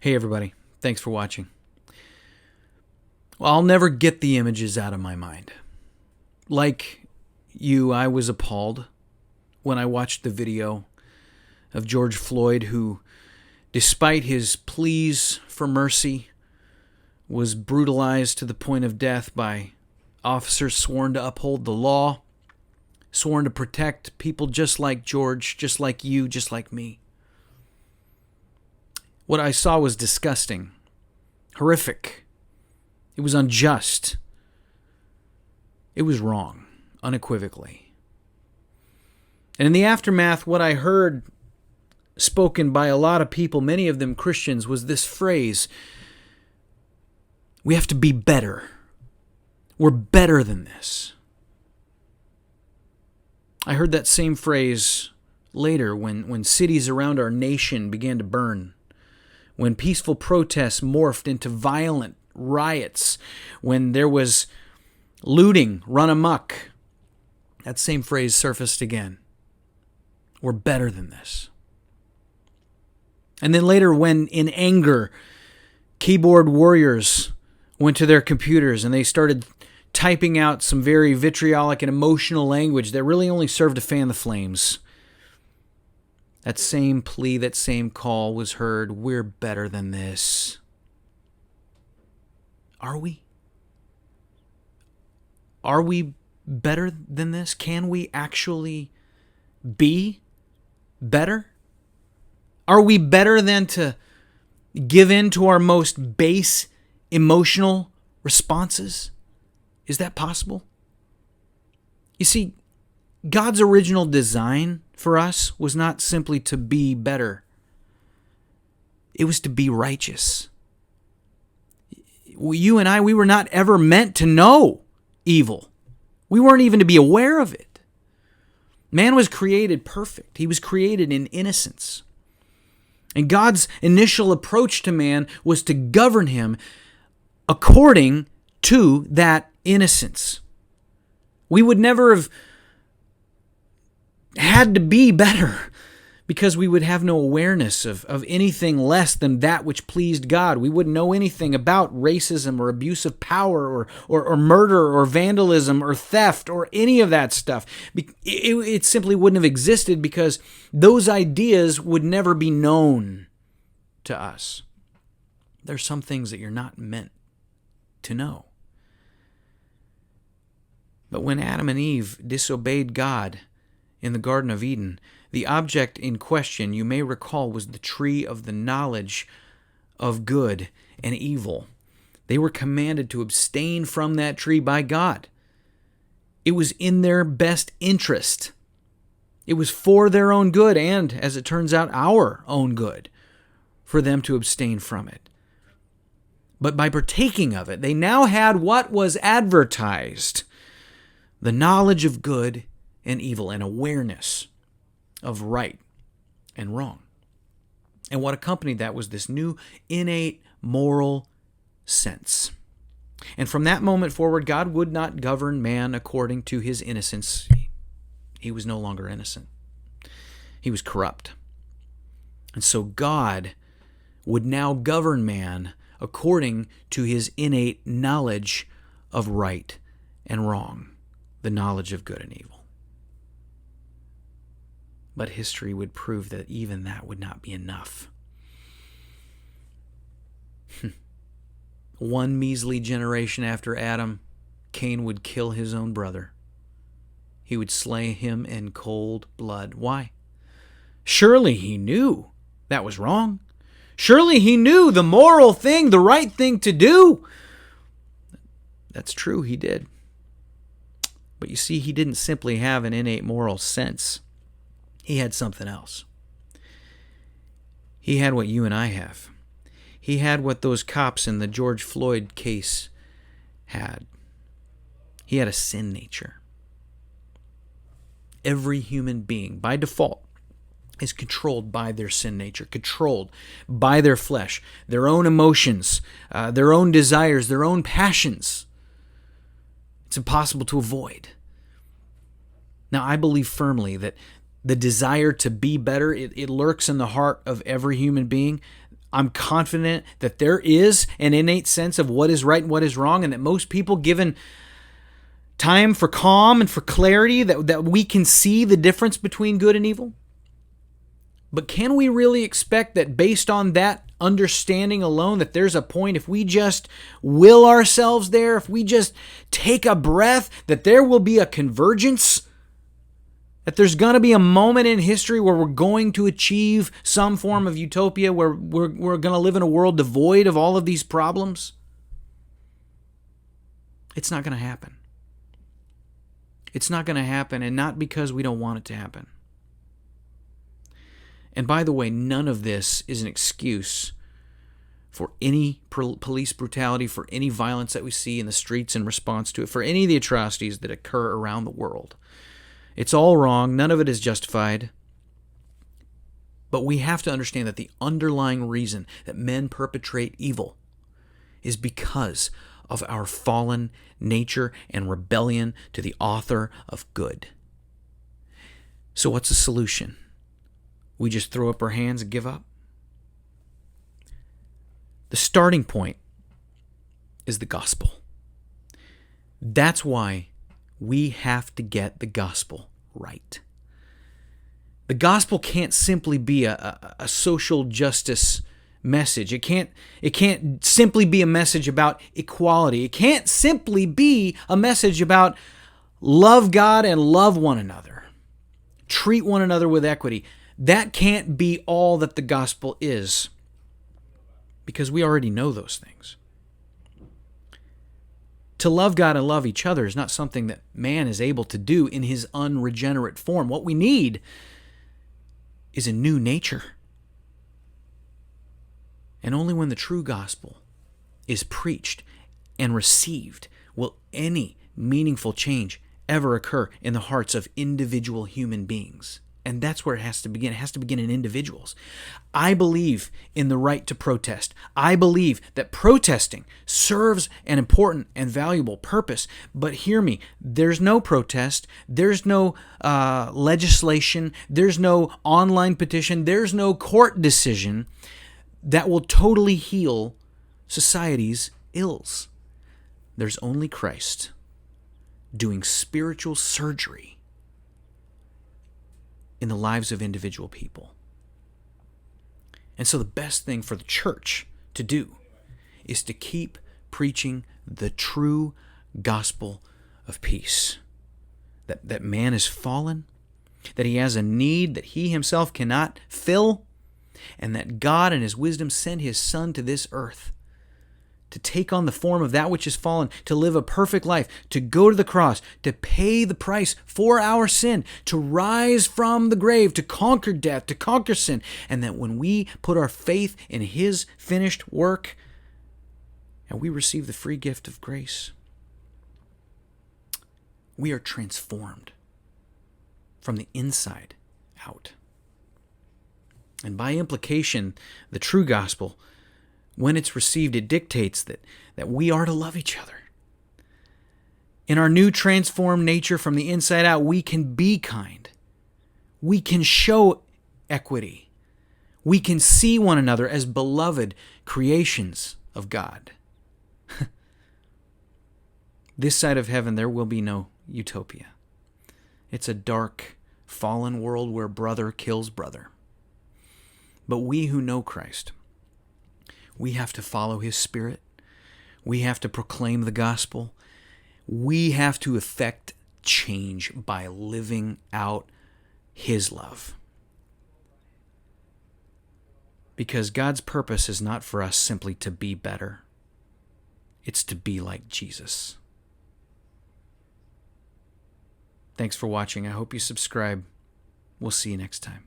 Hey everybody, thanks for watching. Well, I'll never get the images out of my mind. Like you, I was appalled when I watched the video of George Floyd, who, despite his pleas for mercy, was brutalized to the point of death by officers sworn to uphold the law, sworn to protect people just like George, just like you, just like me. What I saw was disgusting, horrific. It was unjust. It was wrong, unequivocally. And in the aftermath, what I heard spoken by a lot of people, many of them Christians, was this phrase: we have to be better. We're better than this. I heard that same phrase later when cities around our nation began to burn, when peaceful protests morphed into violent riots, when there was looting run amok. That same phrase surfaced again. We're better than this. And then later, when in anger, keyboard warriors went to their computers and they started typing out some very vitriolic and emotional language that really only served to fan the flames, that same plea, that same call was heard: we're better than this. Are we? Are we better than this? Can we actually be better? Are we better than to give in to our most base emotional responses? Is that possible? You see, God's original design for us was not simply to be better. It was to be righteous. You and I, we were not ever meant to know evil. We weren't even to be aware of it. Man was created perfect. He was created in innocence. And God's initial approach to man was to govern him according to that innocence. We would never have had to be better because we would have no awareness of anything less than that which pleased God. We wouldn't know anything about racism or abuse of power or murder or vandalism or theft or any of that stuff. It simply wouldn't have existed because those ideas would never be known to us. There's some things that you're not meant to know. But when Adam and Eve disobeyed God in the Garden of Eden, the object in question, you may recall, was the tree of the knowledge of good and evil. They were commanded to abstain from that tree by God. It was in their best interest. It was for their own good and, as it turns out, our own good for them to abstain from it. But by partaking of it, they now had what was advertised: the knowledge of good and evil, and awareness of right and wrong. And what accompanied that was this new innate moral sense. And from that moment forward, God would not govern man according to his innocence. He was no longer innocent. He was corrupt. And so God would now govern man according to his innate knowledge of right and wrong, the knowledge of good and evil. But history would prove that even that would not be enough. One measly generation after Adam, Cain would kill his own brother. He would slay him in cold blood. Why? Surely he knew that was wrong. Surely he knew the moral thing, the right thing to do. That's true, he did. But you see, he didn't simply have an innate moral sense. He had something else. He had what you and I have. He had what those cops in the George Floyd case had. He had a sin nature. Every human being, by default, is controlled by their sin nature, controlled by their flesh, their own emotions, their own desires, their own passions. It's impossible to avoid. Now, I believe firmly that the desire to be better, it lurks in the heart of every human being. I'm confident that there is an innate sense of what is right and what is wrong, and that most people, given time for calm and for clarity, that we can see the difference between good and evil. But can we really expect that based on that understanding alone, that there's a point, if we just will ourselves there, if we just take a breath, that there will be a convergence? That there's going to be a moment in history where we're going to achieve some form of utopia, where we're going to live in a world devoid of all of these problems? It's not going to happen. It's not going to happen, and not because we don't want it to happen. And by the way, none of this is an excuse for any police brutality, for any violence that we see in the streets in response to it, for any of the atrocities that occur around the world. It's all wrong. None of it is justified. But we have to understand that the underlying reason that men perpetrate evil is because of our fallen nature and rebellion to the author of good. So what's the solution? We just throw up our hands and give up? The starting point is the gospel. That's why we have to get the gospel right. The gospel can't simply be a social justice message. It can't simply be a message about equality. It can't simply be a message about love God and love one another. Treat one another with equity. That can't be all that the gospel is, because we already know those things. To love God and love each other is not something that man is able to do in his unregenerate form. What we need is a new nature. And only when the true gospel is preached and received will any meaningful change ever occur in the hearts of individual human beings. And that's where it has to begin. It has to begin in individuals. I believe in the right to protest. I believe that protesting serves an important and valuable purpose. But hear me, there's no protest, there's no legislation, there's no online petition, there's no court decision that will totally heal society's ills. There's only Christ doing spiritual surgery in the lives of individual people. And so the best thing for the church to do is to keep preaching the true gospel of peace. That man is fallen, that he has a need that he himself cannot fill, and that God in his wisdom sent his Son to this earth to take on the form of that which is fallen, to live a perfect life, to go to the cross, to pay the price for our sin, to rise from the grave, to conquer death, to conquer sin, and that when we put our faith in his finished work and we receive the free gift of grace, we are transformed from the inside out. And by implication, the true gospel, when it's received, it dictates that we are to love each other. In our new transformed nature from the inside out, we can be kind. We can show equity. We can see one another as beloved creations of God. This side of heaven, there will be no utopia. It's a dark, fallen world where brother kills brother. But we who know Christ, we have to follow his Spirit. We have to proclaim the gospel. We have to effect change by living out his love. Because God's purpose is not for us simply to be better. It's to be like Jesus. Thanks for watching. I hope you subscribe. We'll see you next time.